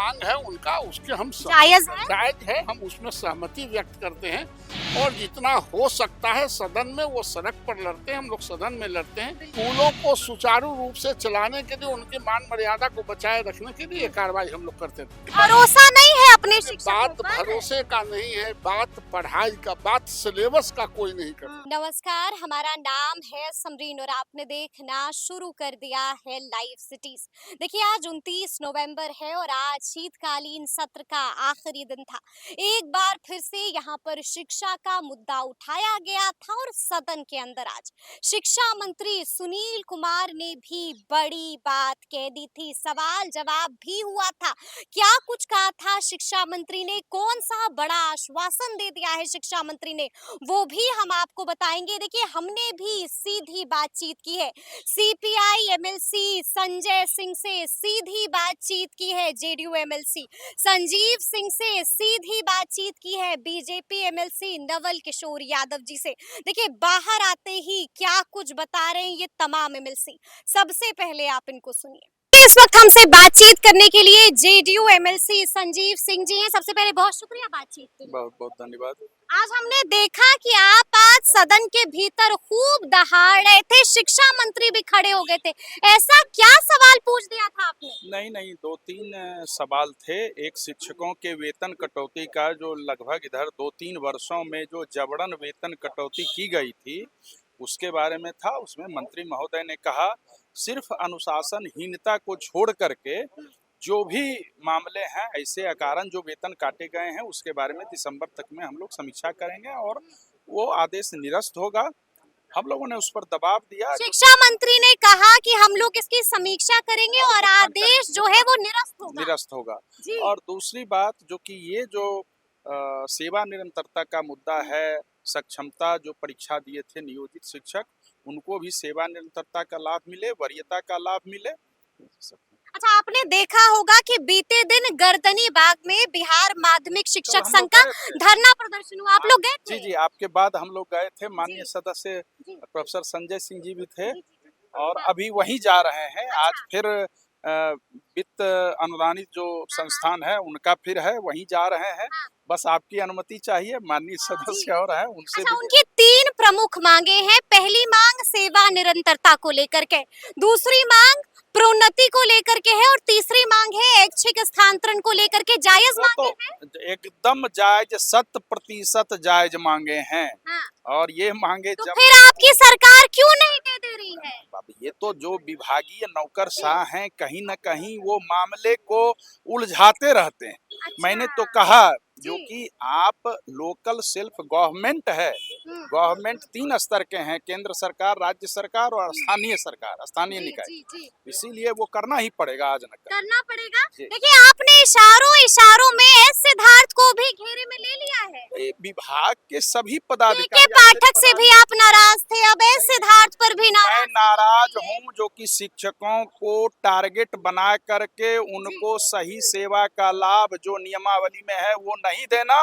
मांग है उनका, उसके हम जायज है। हम उसमें सहमति व्यक्त करते हैं। और जितना हो सकता है सदन में, वो सड़क पर लड़ते हैं, हम लोग सदन में लड़ते हैं। स्कूलों को सुचारू रूप से चलाने के लिए, उनकी मान मर्यादा को बचाए रखने के लिए कार्रवाई हम लोग करते हैं। भरोसा नहीं है अपने शिक्षकों बात पर। भरोसे का नहीं है, बात पढ़ाई का, बात सिलेबस का कोई नहीं करता। नमस्कार, हमारा नाम है समरीन और आपने देखना शुरू कर दिया है लाइव सिटीज। देखिए, आज 29 नवंबर है और आज शीतकालीन सत्र का आखिरी दिन था। एक बार फिर से यहाँ पर शिक्षा का मुद्दा उठाया गया था और सदन के अंदर आज शिक्षा मंत्री सुनील कुमार ने भी बड़ी बात कह दी थी। सवाल जवाब भी हुआ था। क्या कुछ कहा था शिक्षा मंत्री ने, कौन सा बड़ा आश्वासन दे दिया है शिक्षा मंत्री ने, वो भी हम आपको बताएंगे। देखिए, हमने भी सीधी बातचीत की है, सीपीआई एमएलसी संजय सिंह से सीधी बातचीत की है, जेडीयू एमएलसी संजीव सिंह से सीधी बातचीत की है, बीजेपी एमएलसी नवल किशोर यादव जी से। देखिए, बाहर आते ही क्या कुछ बता रहे हैं ये तमाम एमएलसी। सबसे पहले आप इनको सुनिए। इस वक्त हमसे बातचीत करने के लिए जेडीयू एमएलसी संजीव सिंह जी हैं। सबसे पहले बहुत शुक्रिया बातचीत के लिए। बहुत बहुत धन्यवाद। आज हमने देखा कि आप आज सदन के भीतर खूब दहाड़ रहे थे, शिक्षा मंत्री भी खड़े हो गए थे। ऐसा क्या सवाल पूछ दिया था आपने? नहीं, दो तीन सवाल थे। एक, शिक्षकों के वेतन कटौती का, जो लगभग इधर 2-3 वर्षों में जो जबरन वेतन कटौती की गई थी, उसके बारे में था। उसमें मंत्री महोदय ने कहा, सिर्फ अनुशासनहीनता को छोड़ करके जो भी मामले हैं, ऐसे अकारण जो वेतन काटे गए हैं, उसके बारे में दिसंबर तक में हम लोग समीक्षा करेंगे और वो आदेश निरस्त होगा। हम लोगों ने उस पर दबाव दिया। शिक्षा मंत्री ने कहा कि हम लोग इसकी समीक्षा करेंगे और आदेश जो है वो निरस्त होगा। जी। और दूसरी बात, जो कि ये जो सेवा निरंतरता का मुद्दा है, सक्षमता जो परीक्षा दिए थे नियोजित शिक्षक, उनको भी सेवा निरंतरता का लाभ मिले, वरीयता का लाभ मिले। अच्छा, आपने देखा होगा कि बीते दिन गर्दनी बाग में बिहार माध्यमिक शिक्षक संघ का धरना प्रदर्शन हुआ। आप लोग गए थे? जी, आपके बाद हम लोग गए थे। माननीय सदस्य प्रोफेसर संजय सिंह जी भी थे और अभी वहीं जा रहे हैं। आज फिर वित्त अनुदानित जो संस्थान है उनका फिर है, वहीं जा रहे हैं। बस आपकी अनुमति चाहिए, माननीय सदस्य और है उनसे। अच्छा, उनकी 3 प्रमुख मांगे हैं। पहली मांग सेवा निरंतरता को लेकर के, दूसरी मांग प्रोन्नति को लेकर के है और तीसरी मांग है ऐच्छिक स्थानांतरण को लेकर के। जायज मांगे हैं? एकदम जायज, 100% जायज मांगे हैं। और ये मांगे तो फिर आपकी सरकार क्यों नहीं दे रही है? ये तो जो विभागीय नौकरशाह हैं, कहीं न कहीं वो मामले को उलझाते रहते हैं। अच्छा। मैंने तो कहा, जो कि आप लोकल सेल्फ गवर्नमेंट है, गवर्नमेंट 3 स्तर के हैं, केंद्र सरकार, राज्य सरकार और स्थानीय सरकार, स्थानीय निकाय। इसीलिए वो करना ही पड़ेगा, आज न करना पड़ेगा। देखिए, आपने इशारों में एस सिद्धार्थ को भी घेरे में ले लिया है। विभाग के सभी पदाधिकारी। पाठक से भी आप नाराज थे, अब एस सिद्धार्थ पर भी मैं नाराज हूँ, जो कि शिक्षकों को टारगेट बना करके उनको सही सेवा का लाभ जो नियमावली में है वो नहीं देना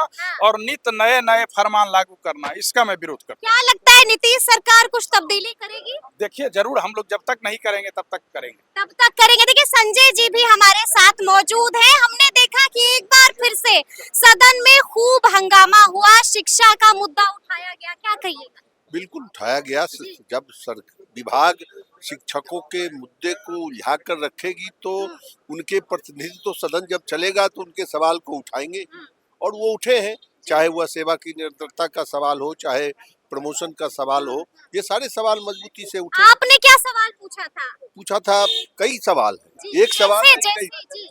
और नित नए फरमान लागू करना, इसका मैं विरोध करता हूँ। क्या लगता है नीतीश सरकार कुछ तब्दीली करेगी? देखिए, जरूर हम लोग जब तक नहीं करेंगे तब तक करेंगे। देखिए, संजय जी भी हमारे साथ मौजूद हैं। हमने देखा कि एक बार फिर से सदन में खूब हंगामा हुआ, शिक्षा का मुद्दा उठाया गया, क्या कहिएगा? बिल्कुल उठाया गया। जब विभाग शिक्षकों के मुद्दे को उलझा कर रखेगी तो उनके प्रतिनिधि तो सदन जब चलेगा तो उनके सवाल को उठाएंगे और वो उठे हैं, चाहे वह सेवा की निरंतरता का सवाल हो, चाहे प्रमोशन का सवाल हो, ये सारे सवाल मजबूती से उठे। आपने क्या सवाल पूछा था? कई सवाल है। एक सवाल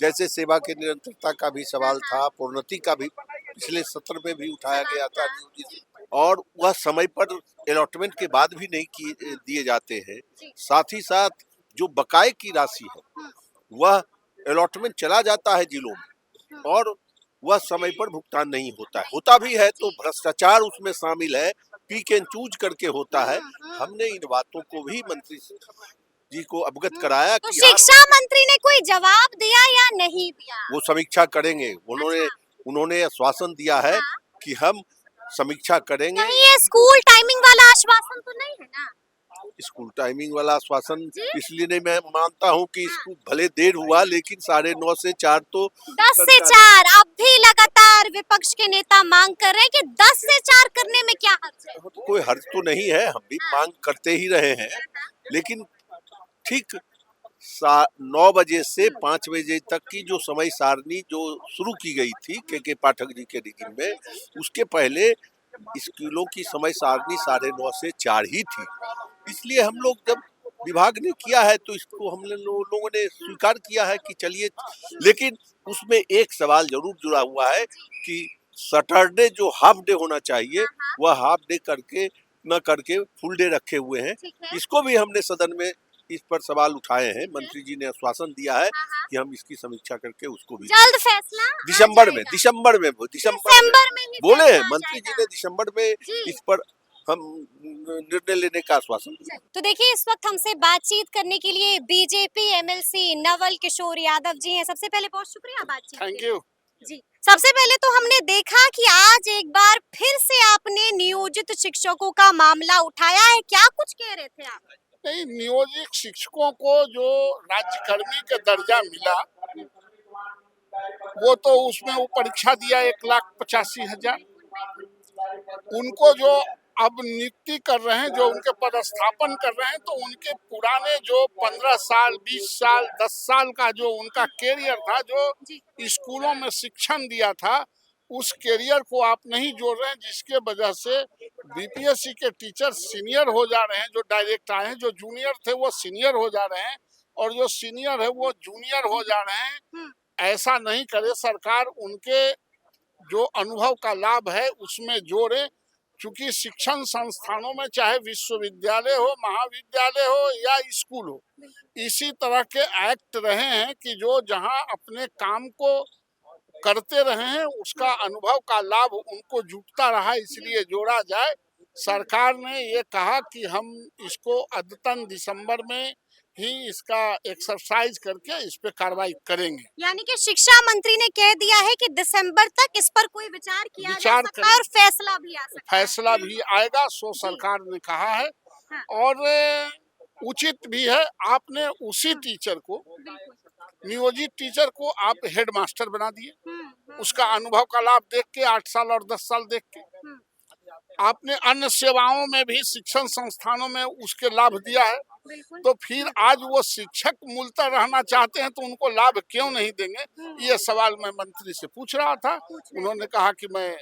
जैसे सेवा की निरंतरता का भी सवाल था, प्रोन्नति का भी पिछले सत्र में भी उठाया गया था, और वह समय पर अलॉटमेंट के बाद भी नहीं दिए जाते हैं। साथ ही साथ जो बकाये की राशि है वह अलॉटमेंट चला जाता है जिलों में और वह समय पर भुगतान नहीं होता है। होता भी है तो भ्रष्टाचार उसमें शामिल है, पिक एंड चूज करके होता है। हमने इन बातों को भी मंत्री जी को अवगत कराया तो कि शिक्षा मंत्री ने कोई जवाब दिया या नहीं दिया? वो समीक्षा करेंगे। उन्होंने आश्वासन दिया है कि हम समीक्षा करेंगे। ये स्कूल टाइमिंग वाला आश्वासन तो नहीं है ना? स्कूल टाइमिंग वाला आश्वासन जी। इसलिए नहीं मैं मानता हूँ कि स्कूल भले देर हुआ लेकिन 9:30 से 4 तो 10 से सरकारी 4 अब भी लगातार विपक्ष के नेता मांग कर रहे हैं कि 10 से 4 करने में क्या हर्ज है? तो कोई हर्ज तो नहीं है, हम भी मांग करते ही रहे हैं, लेकिन ठीक 9 बजे से 5 बजे तक की जो समय सारणी जो शुरू की गई थी के पाठक जी के रिगिंग में, उसके पहले स्कूलों की समय सारणी 9:30 से 4 ही थी। इसलिए हम लोग जब विभाग ने किया है तो इसको हम लोगों ने स्वीकार किया है कि चलिए, लेकिन उसमें एक सवाल जरूर जुड़ा हुआ है कि सैटरडे जो हाफ डे होना चाहिए वह हाफ डे करके न करके फुल डे रखे हुए हैं। ठीक है। इसको भी हमने सदन में इस पर सवाल उठाए हैं। मंत्री जी ने आश्वासन दिया है कि हम इसकी समीक्षा करके उसको भी जल्द फैसला आ दिसंबर में जाएगा। दिसंबर में दिसंबर में ही बोले फैसला हैं आ मंत्री जी जाएगा। ने दिसंबर में जी। इस पर हम निर्णय लेने का आश्वासन दिया। तो देखिए इस वक्त हमसे बातचीत करने के लिए बीजेपी एमएलसी नवल किशोर यादव जी हैं। सबसे पहले बहुत शुक्रिया बातचीत थैंक के लिए। यू। जी, सबसे पहले तो हमने देखा कि आज एक बार फिर से आपने नियोजित शिक्षकों का मामला उठाया है। क्या कुछ कह रहे थे आप? नहीं, नियोजित शिक्षकों को जो राज्यकर्मी का दर्जा मिला वो तो उसमें वो परीक्षा दिया 1,85,000। उनको जो अब नियुक्ति कर रहे हैं, जो उनके पदस्थापन कर रहे हैं, तो उनके पुराने जो 15 साल 20 साल 10 साल का जो उनका कैरियर था, जो स्कूलों में शिक्षण दिया था, उस कैरियर को आप नहीं जोड़ रहे हैं, जिसके वजह से बीपीएससी के टीचर सीनियर हो जा रहे हैं। जो डायरेक्ट आए हैं, जो जूनियर थे वो सीनियर हो जा रहे हैं, और जो सीनियर है वो जूनियर हो जा रहे हैं। ऐसा नहीं करे सरकार, उनके जो अनुभव का लाभ है उसमें जोड़े। चूंकि शिक्षण संस्थानों में चाहे विश्वविद्यालय हो, महाविद्यालय हो या स्कूल हो, इसी तरह के एक्ट रहे हैं कि जो जहां अपने काम को करते रहे हैं उसका अनुभव का लाभ उनको जुटता रहा, इसलिए जोड़ा जाए। सरकार ने ये कहा कि हम इसको अद्यतन दिसंबर में ही इसका एक्सरसाइज करके इस पे कार्रवाई करेंगे। यानी कि शिक्षा मंत्री ने कह दिया है कि दिसंबर तक इस पर कोई विचार किया जा सकता है और फैसला भी आ सकता है। फैसला भी आएगा, सो सरकार ने कहा है। हाँ। और उचित भी है। आपने उसी टीचर को, नियोजित टीचर को आप हेड मास्टर बना दिए, उसका अनुभव का लाभ देख के 8 साल और 10 साल देख के आपने अन्य सेवाओं में भी शिक्षण संस्थानों में उसके लाभ दिया है। तो फिर आज वो शिक्षक मूलतः रहना चाहते हैं तो उनको लाभ क्यों नहीं देंगे, ये सवाल मैं मंत्री से पूछ रहा था। उन्होंने कहा कि मैं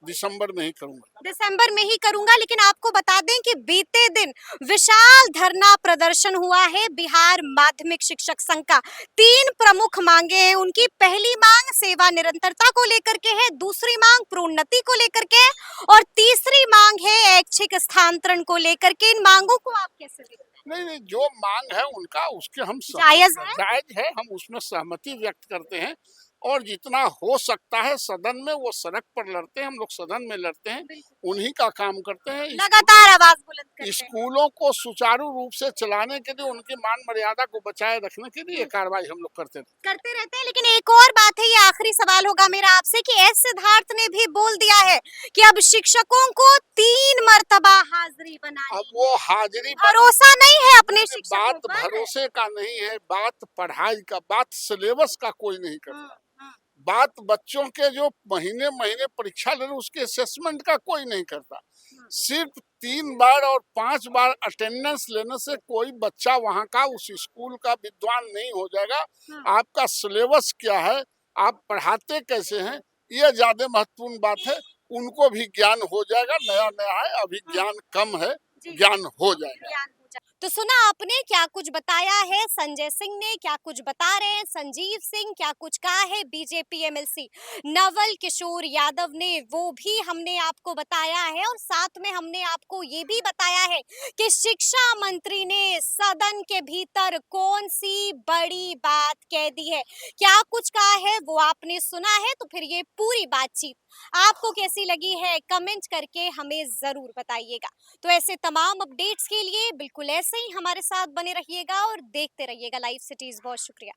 दिसंबर में ही करूंगा। दिसंबर में ही करूंगा, लेकिन आपको बता दें कि बीते दिन विशाल धरना प्रदर्शन हुआ है बिहार माध्यमिक शिक्षक संघ का। 3 प्रमुख मांगे हैं उनकी। पहली मांग सेवा निरंतरता को लेकर के है, दूसरी मांग प्रोन्नति को लेकर के है, और तीसरी मांग है ऐच्छिक स्थानांतरण को लेकर के। इन मांगों को आप कैसे देखते हैं? नहीं, जो मांग है उनका, उसके हम जायज है, हम उसमें सहमति व्यक्त करते हैं। और जितना हो सकता है सदन में वो सड़क पर लड़ते हैं, हम लोग सदन में लड़ते हैं, उन्हीं का काम करते हैं। लगातार आवाज बुलंद करते हैं। स्कूलों को सुचारू रूप से चलाने के लिए, उनकी मान मर्यादा को बचाए रखने के लिए कार्रवाई हम लोग करते रहते हैं। लेकिन एक और बात है, ये आखिरी सवाल होगा मेरा आपसे, कि एस सिद्धार्थ ने भी बोल दिया है कि अब शिक्षकों को 3 मर्तबा हाजिरी बनानी। अब वो हाजिरी भरोसा नहीं है अपने शिक्षकों बात पर। भरोसे का नहीं है, बात पढ़ाई का, बात सिलेबस का कोई नहीं करता। बात बच्चों के जो महीने महीने परीक्षा ले रहे उसके असेसमेंट का कोई नहीं करता। सिर्फ 3 बार और 5 बार अटेंडेंस लेने से कोई बच्चा वहाँ का, उस स्कूल का विद्वान नहीं हो जाएगा। आपका सिलेबस क्या है, आप पढ़ाते कैसे हैं, ये ज्यादा महत्वपूर्ण बात है। उनको भी ज्ञान हो जाएगा, नया नया है, अभी ज्ञान कम है, ज्ञान हो जाएगा। तो सुना आपने क्या कुछ बताया है संजय सिंह ने, क्या कुछ बता रहे हैं संजीव सिंह, क्या कुछ कहा है बीजेपी एमएलसी नवल किशोर यादव ने, वो भी हमने आपको बताया है। और साथ में हमने आपको ये भी बताया है कि शिक्षा मंत्री ने सदन के भीतर कौन सी बड़ी बात कह दी है। क्या कुछ कहा है वो आपने सुना है। तो फिर ये पूरी बातचीत आपको कैसी लगी है, कमेंट करके हमें जरूर बताइएगा। तो ऐसे तमाम अपडेट्स के लिए बिल्कुल ऐसे ही हमारे साथ बने रहिएगा और देखते रहिएगा लाइव सिटीज। बहुत शुक्रिया।